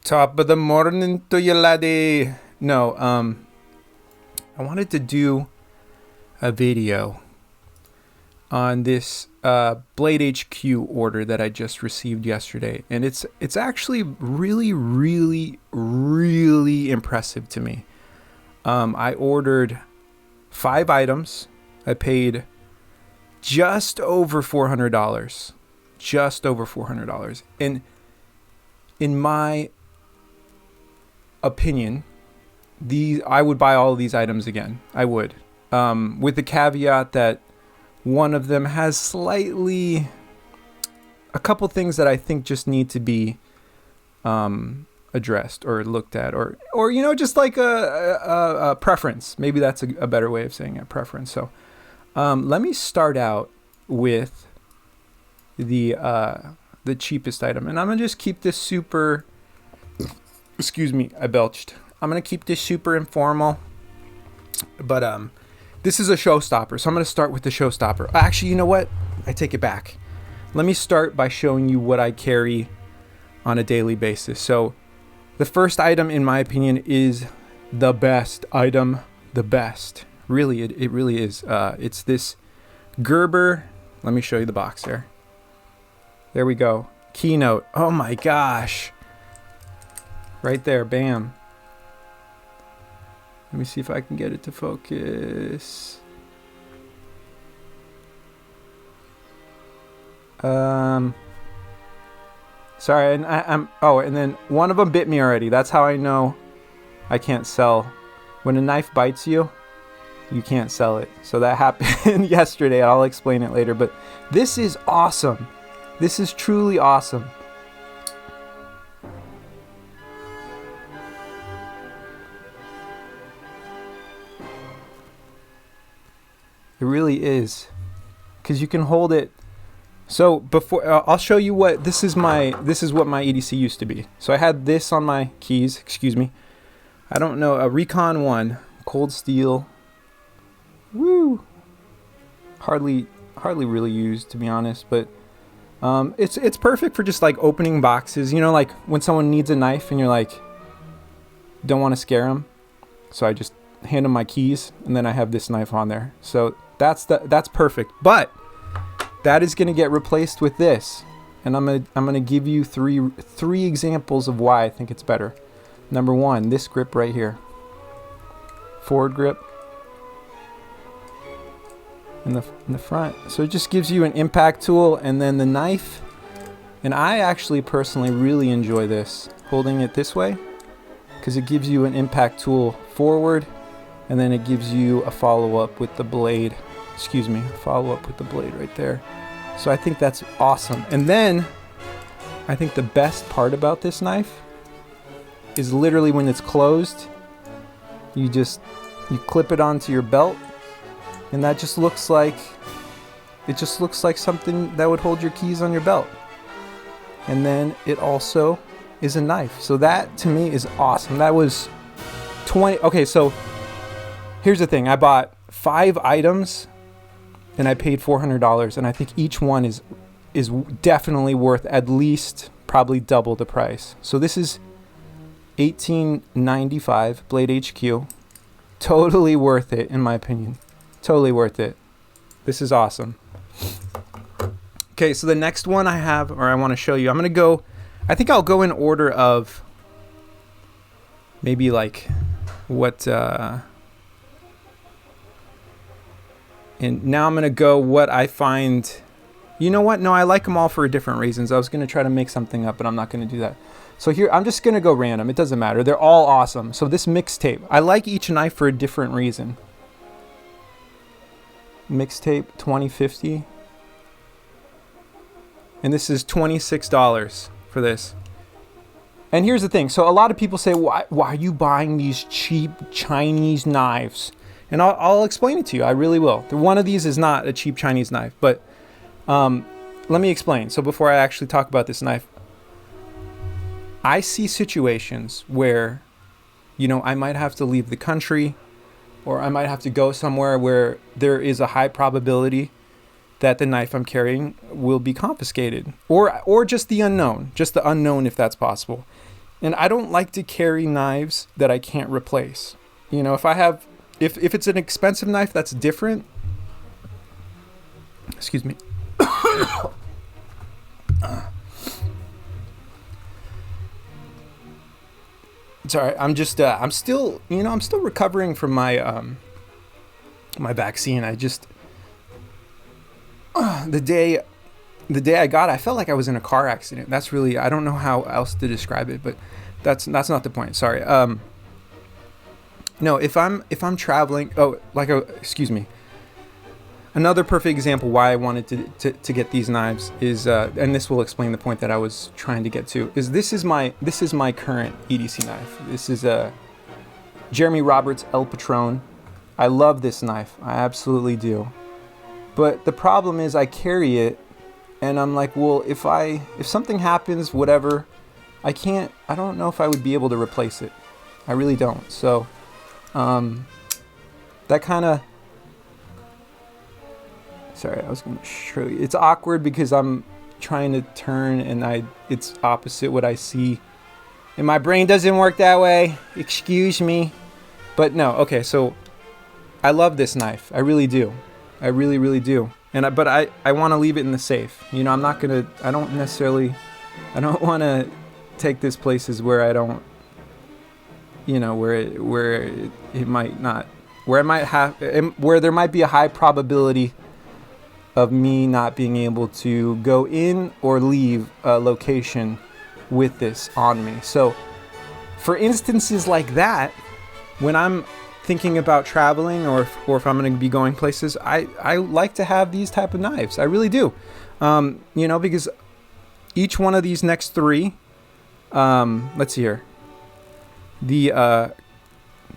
Top of the morning to you, laddie. No, I wanted to do a video on this BladeHQ order that I just received yesterday, and it's actually really impressive to me. I ordered 5 items. I paid just over $400. And in my opinion, I would buy all of these items again. I would, with the caveat that one of them has a couple things that I think just need to be addressed or looked at, or just like a preference. Maybe that's a better way of saying it, preference. So let me start out with the cheapest item, and I'm gonna just keep this super. Excuse me, I belched. I'm gonna keep this super informal, but this is a showstopper, so I'm gonna start with the showstopper. Actually, you know what? I take it back. Let me start by showing you what I carry on a daily basis. So, the first item, in my opinion, is the best item. The best. Really, it really is. It's this Gerber. Let me show you the box there. There we go. Keynote. Oh my gosh. Right there, bam. Let me see if I can get it to focus. Sorry, and and then one of them bit me already. That's how I know I can't sell. When a knife bites you, you can't sell it. So that happened yesterday. I'll explain it later, but this is awesome. This is truly awesome. It really is, because you can hold it. So before I'll show you what this is what my EDC used to be. So I had this on my keys. Excuse me. I don't know, a Recon 1 cold steel. Woo. Hardly really used, to be honest, but it's perfect for just like opening boxes. You know, like when someone needs a knife and you're like, don't want to scare them, so I just hand them my keys and then I have this knife on there. So that's perfect. But that is going to get replaced with this, and I'm gonna give you three examples of why I think it's better. Number 1, this grip right here, forward grip in the front. So it just gives you an impact tool, and then the knife. And I actually personally really enjoy this, holding it this way, because it gives you an impact tool forward, and then it gives you a follow-up with the blade. Follow-up with the blade right there. So I think that's awesome. And then I think the best part about this knife is literally when it's closed, you clip it onto your belt, and that just looks like something that would hold your keys on your belt. And then it also is a knife. So that to me is awesome. That was 20. Okay, so here's the thing. I bought 5 items and I paid $400, and I think each one is definitely worth at least probably double the price. So this is $18.95 BladeHQ. Totally worth it, in my opinion. Totally worth it. This is awesome. Okay, so the next one I have, or I want to show you, I think I'll go in order of maybe like what, and now I'm going to go what I find. You know what? No, I like them all for different reasons. I was going to try to make something up, but I'm not going to do that. So here, I'm just going to go random. It doesn't matter. They're all awesome. So this Mixtape, I like each knife for a different reason. Mixtape 2050. And this is $26 for this. And here's the thing. So a lot of people say, why are you buying these cheap Chinese knives? And I'll explain it to you. I really will. One of these is not a cheap Chinese knife, but let me explain. So before I actually talk about this knife, I see situations where, I might have to leave the country, or I might have to go somewhere where there is a high probability that the knife I'm carrying will be confiscated, or just the unknown if that's possible. And I don't like to carry knives that I can't replace. You know, if it's an expensive knife, that's different. Excuse me. Sorry, I'm still recovering from my my vaccine. I just the day I got it, I felt like I was in a car accident. That's really, I don't know how else to describe it, but that's not the point. Sorry. No, if I'm traveling, excuse me. Another perfect example why I wanted to get these knives is, and this will explain the point that I was trying to get to, is this is my current EDC knife. This is a Jeremy Roberts El Patron. I love this knife. I absolutely do. But the problem is I carry it and I'm like, well, if something happens, whatever, I don't know if I would be able to replace it. I really don't. So, that kind of, sorry, I was going to show you. It's awkward because I'm trying to turn and it's opposite what I see. And my brain doesn't work that way. Excuse me. But no, okay, so I love this knife. I really do. I really, really do. But I want to leave it in the safe. You know, I don't want to take this places where I don't, you know, where it might not, where there might be a high probability of me not being able to go in or leave a location with this on me. So for instances like that, when I'm thinking about traveling or if I'm going to be going places, I like to have these type of knives. I really do. You know, because each one of these next three, let's see here. The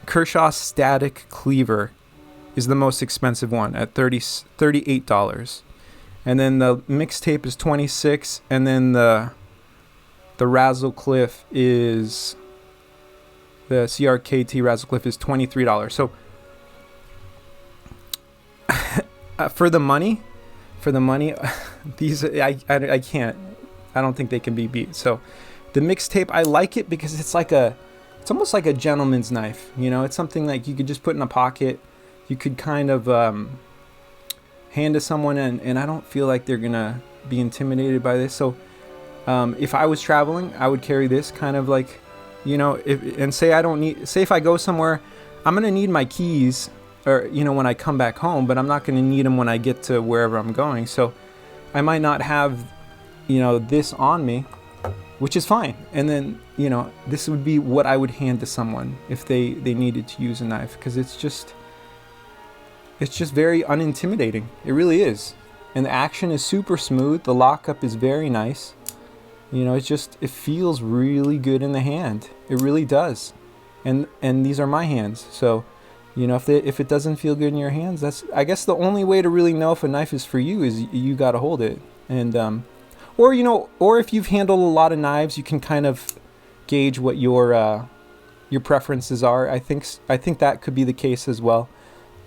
Kershaw Static Cleaver is the most expensive one at $38. And then the Mixtape is $26, and then the Razelcliffe is, the CRKT Razelcliffe is $23. So for the money, these I can't. I don't think they can be beat. So the Mixtape, I like it because it's almost like a gentleman's knife. You know, it's something like you could just put in a pocket. You could kind of hand to someone, and I don't feel like they're gonna be intimidated by this. So if I was traveling, I would carry this kind of like, you know, say if I go somewhere, I'm gonna need my keys, or you know, when I come back home, but I'm not gonna need them when I get to wherever I'm going. So I might not have, you know, this on me, which is fine. And then, you know, this would be what I would hand to someone if they needed to use a knife, because it's just very unintimidating. It really is. And the action is super smooth. The lockup is very nice. You know, it feels really good in the hand. It really does. And these are my hands. So, you know, if it doesn't feel good in your hands, that's, I guess, the only way to really know if a knife is for you is you got to hold it. And or, you know, or if you've handled a lot of knives, you can kind of gauge what your preferences are. I think that could be the case as well.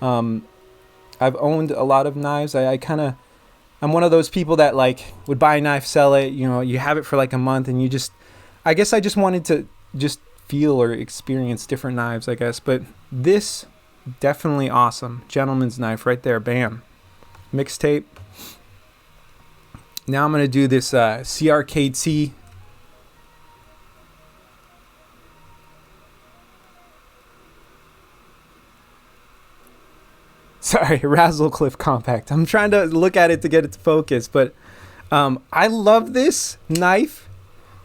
I've owned a lot of knives. I'm one of those people that like would buy a knife, sell it, you know, you have it for like a month, and I guess I just wanted to just feel or experience different knives, I guess. But this, definitely awesome. Gentleman's knife right there. Bam. Mixtape. Now I'm going to do this CRKT. Sorry, Razelcliffe Compact. I'm trying to look at it to get it to focus, but I love this knife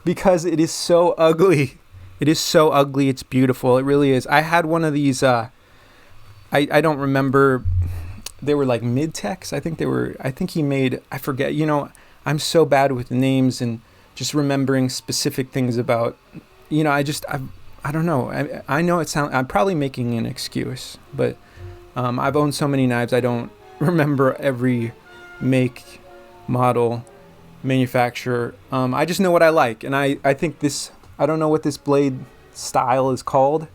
because it is so ugly. It is so ugly. It's beautiful. It really is. I had one of these. I don't remember. They were like mid-techs. I think he made. I forget. You know, I'm so bad with names and just remembering specific things about. You know, I don't know. I know I'm probably making an excuse, but. I've owned so many knives, I don't remember every make, model, manufacturer. I just know what I like, and I think this, I don't know what this blade style is called,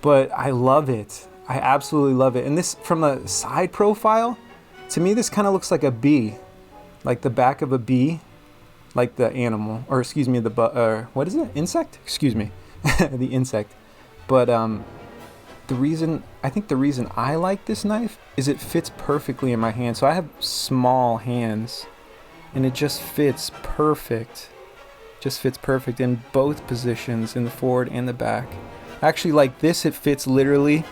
but I love it. I absolutely love it. And this, from the side profile, to me this kind of looks like a bee, like the back of a bee, like the animal, or excuse me, what is it? Insect? Excuse me, the insect. But the reason I like this knife is it fits perfectly in my hand. So I have small hands, and it just fits perfect. Just fits perfect in both positions, in the forward and the back. Actually, like this, it fits literally.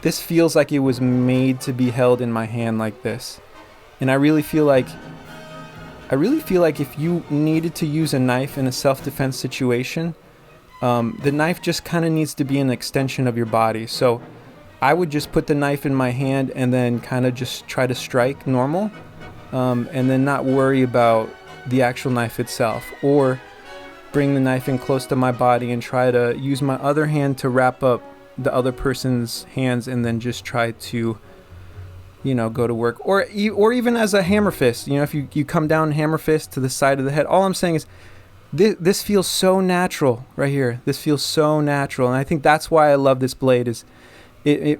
This feels like it was made to be held in my hand like this. And I really feel like if you needed to use a knife in a self-defense situation, the knife just kind of needs to be an extension of your body. So I would just put the knife in my hand and then kind of just try to strike normal, and then not worry about the actual knife itself, or bring the knife in close to my body and try to use my other hand to wrap up the other person's hands, and then just try to, go to work, or even as a hammer fist. If you come down hammer fist to the side of the head. All I'm saying is this feels so natural right here. This feels so natural, and I think that's why I love this blade. Is it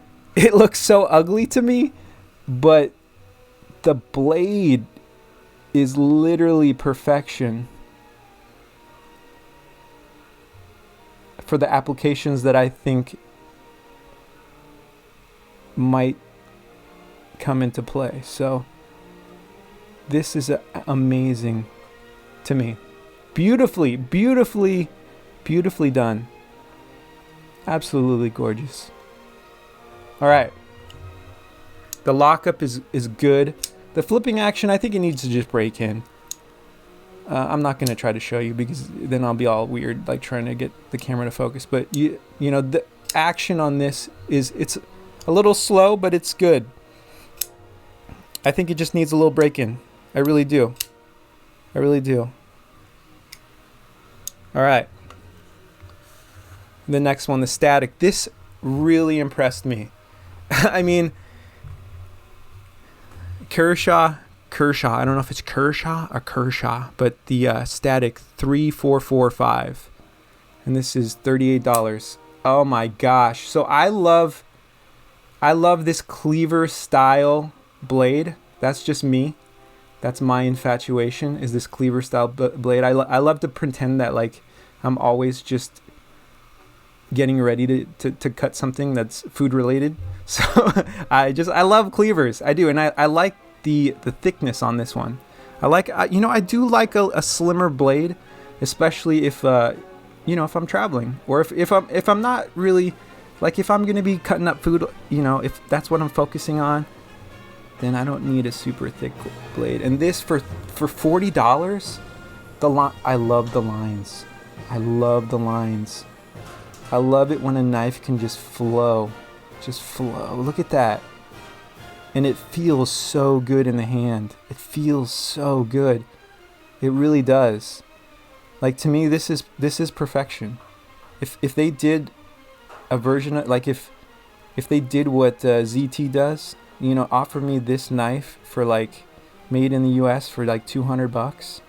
looks so ugly to me, but the blade is literally perfection for the applications that I think might come into play. So this is amazing to me. Beautifully done. Absolutely gorgeous. All right. The lockup is good. The flipping action, I think it needs to just break in. I'm not going to try to show you because then I'll be all weird, like trying to get the camera to focus. But the action on this it's a little slow, but it's good. I think it just needs a little break in. I really do. All right. The next one, the static. This really impressed me. I mean, Kershaw. I don't know if it's Kershaw or Kershaw, but the static 3445, and this is $38. Oh my gosh! So I love this Cleaver style blade. That's just me. That's my infatuation. Is this Cleaver style blade? I love to pretend that like I'm always just getting ready to cut something that's food related. So I love cleavers. I do, and I like the thickness on this one. I do like a slimmer blade, especially if if I'm traveling, or if I'm not really, like if I'm gonna be cutting up food, if that's what I'm focusing on, then I don't need a super thick blade. And this for $40, I love the lines. I love it when a knife can just flow. Look at that. And it feels so good in the hand. It feels so good. It really does. Like, to me, this is perfection. If they did a version of, like, if they did what ZT does, offer me this knife for like made in the US for like $200.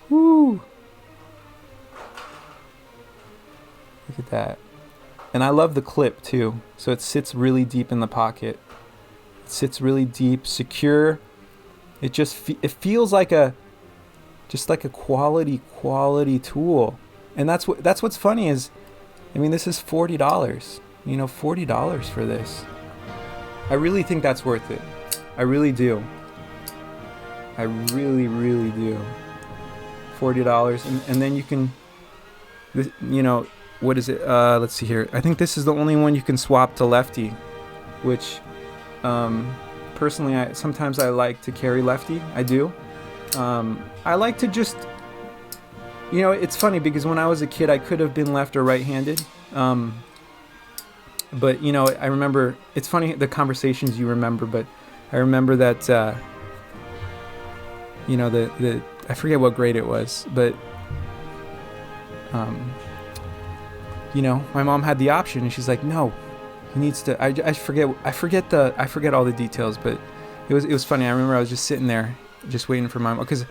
Woo! Look at that. And I love the clip too. So it sits really deep in the pocket. It sits really deep, secure. It just it feels like a quality tool. And that's what's funny is, I mean, this is $40. $40 for this. I really think that's worth it. I really do. I really do. $40, and then you can, what is it? Let's see here. I think this is the only one you can swap to lefty, which, personally, sometimes I like to carry lefty. I do. I like to just, it's funny because when I was a kid, I could have been left or right-handed. But, I remember, it's funny the conversations you remember, but I remember that, I forget what grade it was, but, my mom had the option, and she's like, no, he needs to, I forget all the details, but it was funny. I remember I was just sitting there, just waiting for my mom, because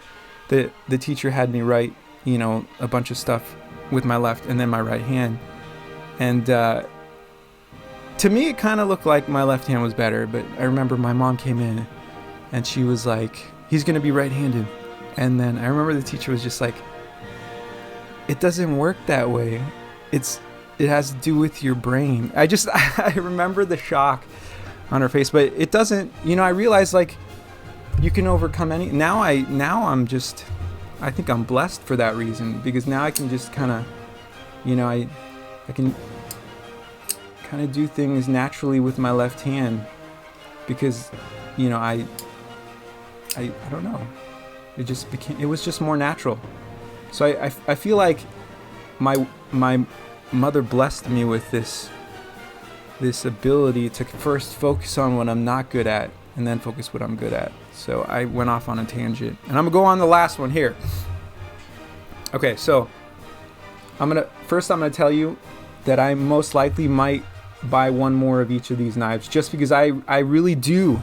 the teacher had me write, a bunch of stuff with my left and then my right hand. And, to me, it kind of looked like my left hand was better, but I remember my mom came in and she was like, he's going to be right-handed. And then I remember the teacher was just like, it doesn't work that way. It has to do with your brain. I remember the shock on her face, but it doesn't, I realized like you can overcome any, I think I'm blessed for that reason, because now I can just kind of, I can kind of do things naturally with my left hand, because, I don't know. It was just more natural. So I feel like my mother blessed me with this ability to first focus on what I'm not good at and then focus what I'm good at. So I went off on a tangent, and I'm gonna go on the last one here. Okay, so I'm gonna tell you that I most likely might buy one more of each of these knives, just because I really do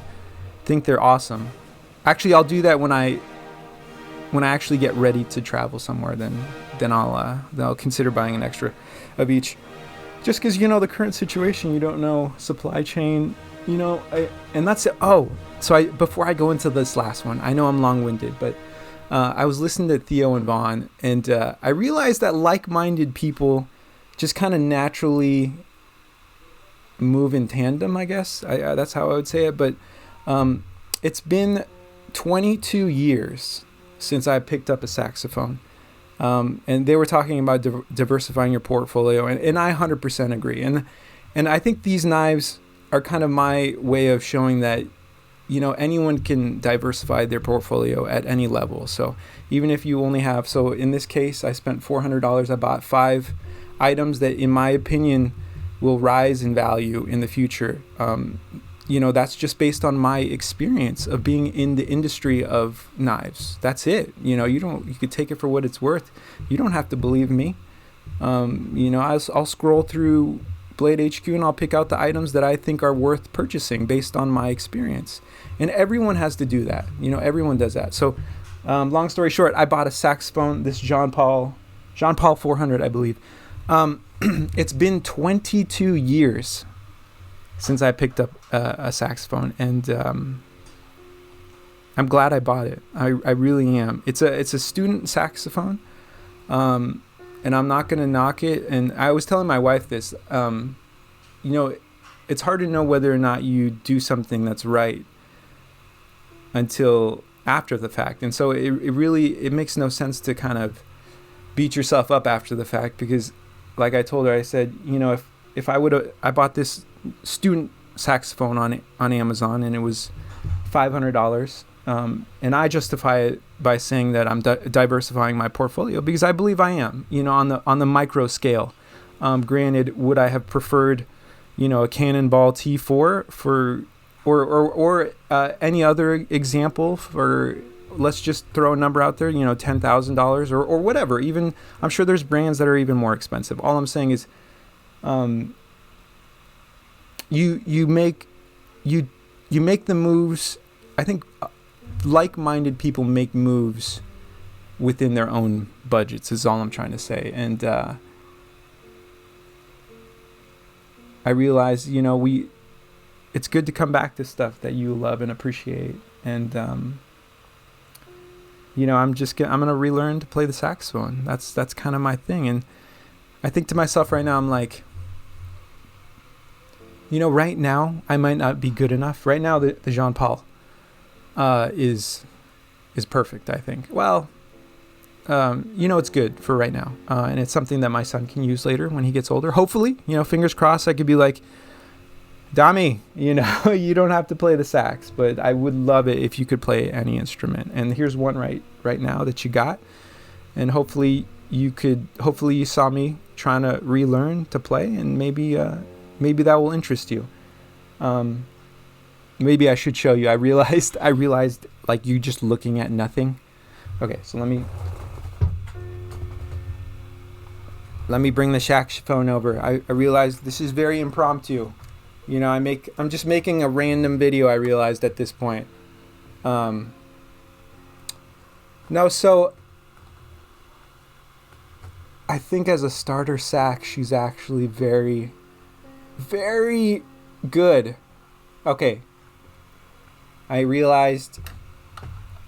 think they're awesome. Actually, I'll do that when I actually get ready to travel somewhere. Then I'll consider buying an extra of each, just because the current situation, you don't know supply chain, and that's it. Before I go into this last one, I know I'm long-winded, but I was listening to Theo and Vaughn, and I realized that like-minded people just kind of naturally move in tandem, I guess. That's how I would say it. But it's been 22 years since I picked up a saxophone. And they were talking about diversifying your portfolio, and I 100% agree. And I think these knives are kind of my way of showing that, anyone can diversify their portfolio at any level. So even if you only have, so in this case, I spent $400. I bought 5 items that, in my opinion, will rise in value in the future. That's just based on my experience of being in the industry of knives. That's it. You could take it for what it's worth. You don't have to believe me. I'll scroll through BladeHQ and I'll pick out the items that I think are worth purchasing based on my experience. And everyone has to do that. Everyone does that. So, long story short, I bought a saxophone, this John Paul 400, I believe. It's been 22 years since I picked up a saxophone, and I'm glad I bought it. I really am. It's a student saxophone, and I'm not going to knock it. And I was telling my wife this, it's hard to know whether or not you do something that's right until after the fact. And so it makes no sense to kind of beat yourself up after the fact, because like I told her, I said, if I bought this student saxophone on Amazon, and it was $500, and I justify it by saying that I'm diversifying my portfolio, because I believe I am, on the micro scale. Granted, would I have preferred, a Cannonball T4 for or any other example for, let's just throw a number out there, $10,000 or whatever. Even I'm sure there's brands that are even more expensive. All I'm saying is, you make the moves. I think like-minded people make moves within their own budgets, is all I'm trying to say. And I realize, it's good to come back to stuff that you love and appreciate. And I'm gonna relearn to play the saxophone. That's kind of my thing. And I think to myself right now, I'm like, right now I might not be good enough. Right now, the Jean Paul is perfect, I think. Well, it's good for right now, and it's something that my son can use later when he gets older. Hopefully, fingers crossed, I could be like, Dami, you don't have to play the sax, but I would love it if you could play any instrument. And here's one right now that you got, and hopefully you saw me trying to relearn to play, and maybe that will interest you. Maybe I should show you. I realized like you just looking at nothing. Okay, so let me bring the saxophone over. I realized this is very impromptu. I'm just making a random video, I realized at this point. So I think as a starter sax, she's actually very, very good. Okay. I realized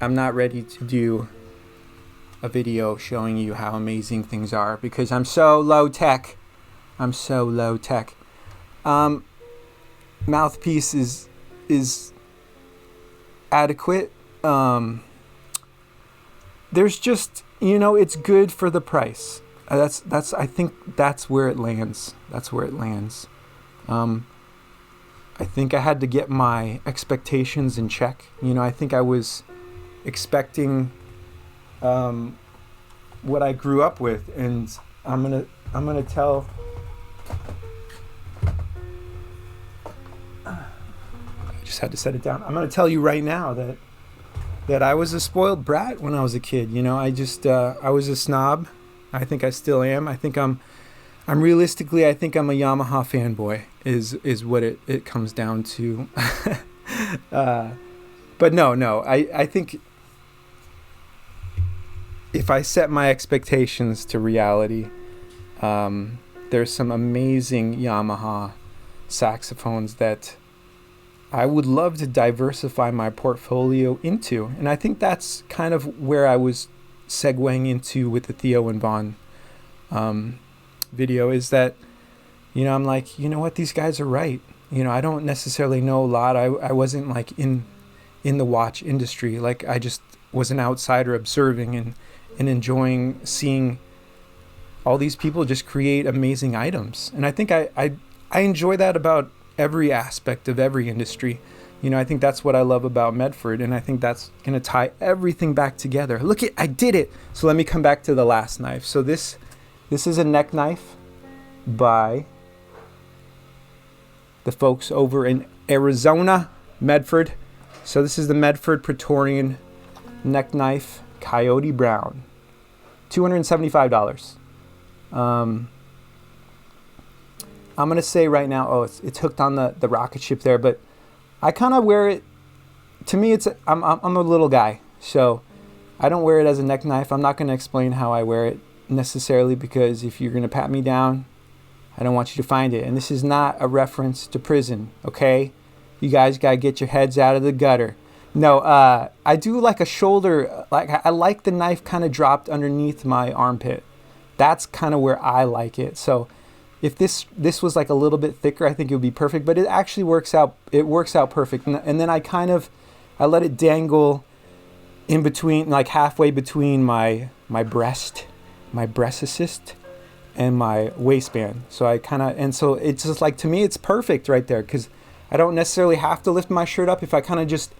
I'm not ready to do a video showing you how amazing things are because I'm so low tech. Mouthpiece is adequate. There's just, it's good for the price. I think that's where it lands. I think I had to get my expectations in check. I think I was expecting what I grew up with, and I'm gonna tell. I just had to set it down. I'm gonna tell you right now that I was a spoiled brat when I was a kid. I was a snob. I think I still am. I think I'm realistically, I think I'm a Yamaha fanboy is what it comes down to. But no, I think if I set my expectations to reality, there's some amazing Yamaha saxophones that I would love to diversify my portfolio into. And I think that's kind of where I was segueing into with the Theo and Vaughn video, is that, I'm like, what, these guys are right. I don't necessarily know a lot. I wasn't like in the watch industry. Like, I just was an outsider observing and enjoying seeing all these people just create amazing items. And I think I enjoy that about every aspect of every industry. I think that's what I love about Medford, and I think that's going to tie everything back together. Look, I did it. So let me come back to the last knife. So this is a neck knife by the folks over in Arizona, Medford. So this is the Medford Praetorian neck knife, Coyote Brown, $275. I'm going to say right now, it's hooked on the rocket ship there, but I kind of wear it, to me, I'm a little guy, so I don't wear it as a neck knife. I'm not going to explain how I wear it necessarily, because if you're going to pat me down, I don't want you to find it. And this is not a reference to prison, okay? You guys got to get your heads out of the gutter. No, I do like a shoulder, I like the knife kind of dropped underneath my armpit. That's kind of where I like it. So if this was like a little bit thicker, I think it would be perfect, but it actually works out. It works out perfect. And then I let it dangle in between, like halfway between my breast assist and my waistband. So so it's just like, to me, it's perfect right there, because I don't necessarily have to lift my shirt up. If I kind of just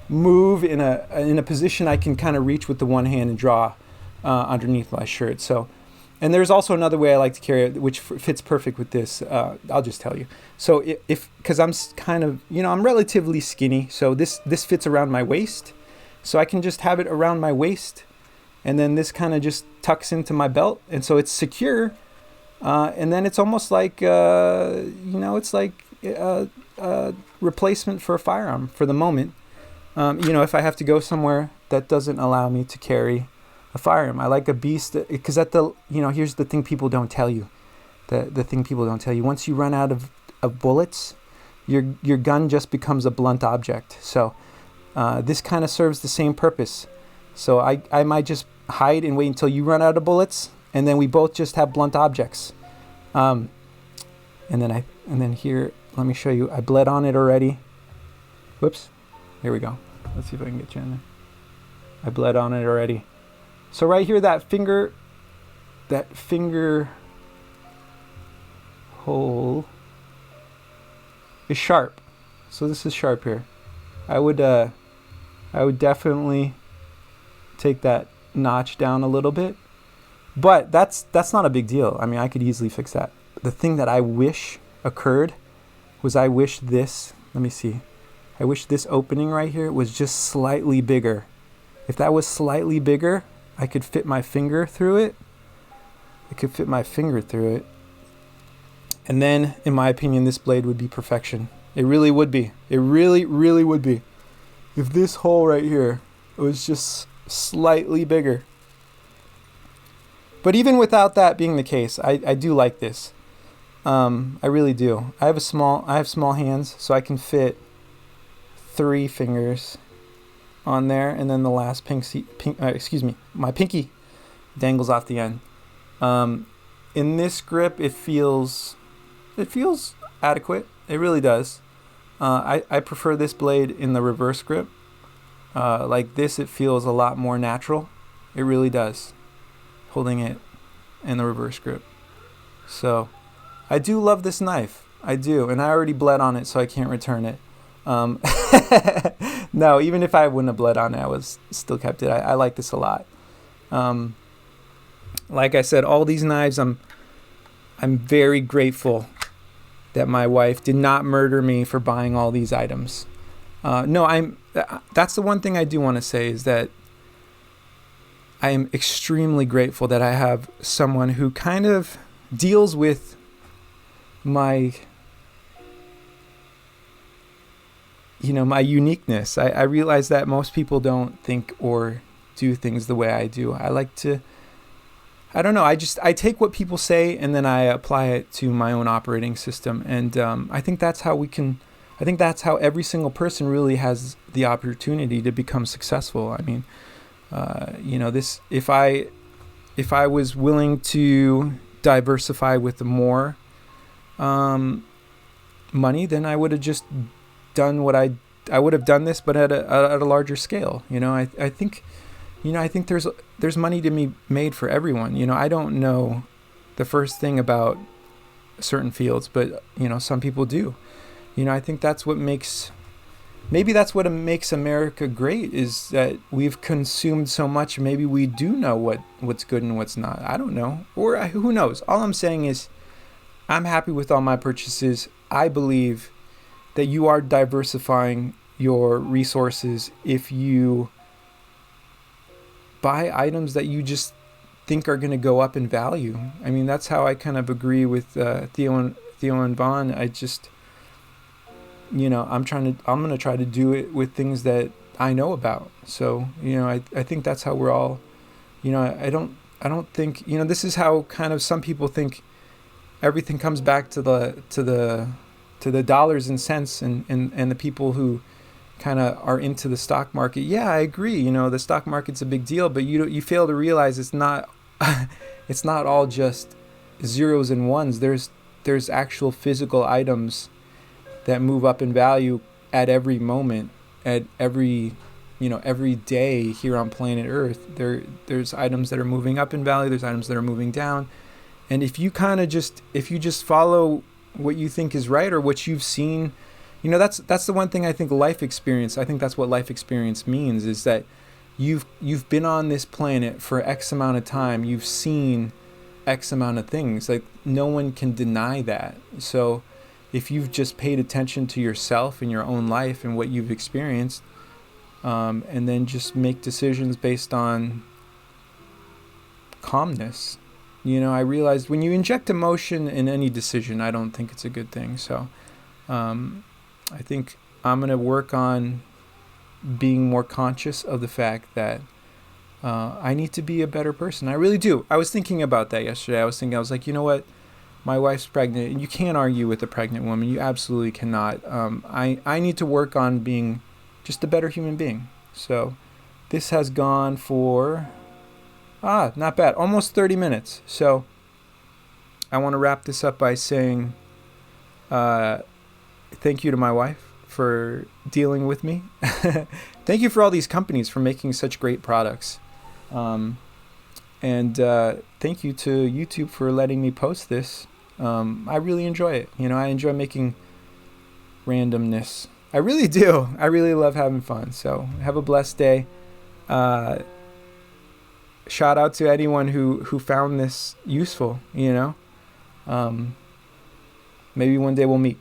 move in a position, I can kind of reach with the one hand and draw underneath my shirt. So. And there's also another way I like to carry it, which fits perfect with this. I'll just tell you. So because I'm kind of, I'm relatively skinny, so this fits around my waist. So I can just have it around my waist, and then this kind of just tucks into my belt, and so it's secure. And then it's almost like, it's like a replacement for a firearm for the moment. If I have to go somewhere that doesn't allow me to carry a firearm. I like a beast, because here's the thing people don't tell you. The thing people don't tell you. Once you run out of bullets, your gun just becomes a blunt object. So this kind of serves the same purpose. So I might just hide and wait until you run out of bullets, and then we both just have blunt objects. And then here, let me show you. I bled on it already. Whoops. Here we go. Let's see if I can get you in there. I bled on it already. So right here, that finger hole is sharp. So this is sharp here. I would definitely take that notch down a little bit, but that's not a big deal. I mean, I could easily fix that. The thing that I wish occurred was I wish this opening right here was just slightly bigger. If that was slightly bigger, I could fit my finger through it. And then, in my opinion, this blade would be perfection. It really would be. It really, really would be. If this hole right here was just slightly bigger. But even without that being the case, I do like this. I really do. I have small hands, so I can fit 3 fingers on there, and then the last my pinky dangles off the end. In this grip, it feels adequate. It really does. I prefer this blade in the reverse grip. Like this, it feels a lot more natural. It really does, holding it in the reverse grip. So I do love this knife. I do, and I already bled on it, so I can't return it. No, even if I wouldn't have bled on it, I was still kept it. I like this a lot. Like I said, all these knives, I'm very grateful that my wife did not murder me for buying all these items. That's the one thing I do want to say, is that I am extremely grateful that I have someone who kind of deals with my uniqueness. I realize that most people don't think or do things the way I do. I don't know, I take what people say and then I apply it to my own operating system. And I think that's how every single person really has the opportunity to become successful. I mean, if I was willing to diversify with more money, then I would have just done what I would have done this, but at a larger scale. I think there's money to be made for everyone. I don't know the first thing about certain fields, but some people do. I think that's what makes America great, is that we've consumed so much. Maybe we do know what's good and what's not. I don't know, or who knows. All I'm saying is I'm happy with all my purchases. I believe that you are diversifying your resources if you buy items that you just think are going to go up in value. I mean, that's how I kind of agree with Theo and Vaughn. I just, I'm going to try to do it with things that I know about. So, I think that's how we're all, I don't think, this is how kind of some people think everything comes back to the dollars and cents and the people who kind of are into the stock market. Yeah, I agree. The stock market's a big deal, but you fail to realize it's not it's not all just zeros and ones. There's actual physical items that move up in value at every moment, at every day here on planet Earth. There's items that are moving up in value. There's items that are moving down. And if you just follow what you think is right or what you've seen, that's the one thing I think life experience. I think that's what life experience means, is that you've been on this planet for X amount of time. You've seen X amount of things. Like, no one can deny that. So if you've just paid attention to yourself and your own life and what you've experienced, and then just make decisions based on calmness. I realized when you inject emotion in any decision, I don't think it's a good thing. So I think I'm going to work on being more conscious of the fact that I need to be a better person. I really do. I was thinking about that yesterday. I was like, you know what? My wife's pregnant, and you can't argue with a pregnant woman. You absolutely cannot. I need to work on being just a better human being. So this has gone for... not bad. Almost 30 minutes. So I want to wrap this up by saying thank you to my wife for dealing with me. Thank you for all these companies for making such great products. And thank you to YouTube for letting me post this. I really enjoy it. I enjoy making randomness. I really do. I really love having fun. So have a blessed day. Shout out to anyone who found this useful, maybe one day we'll meet.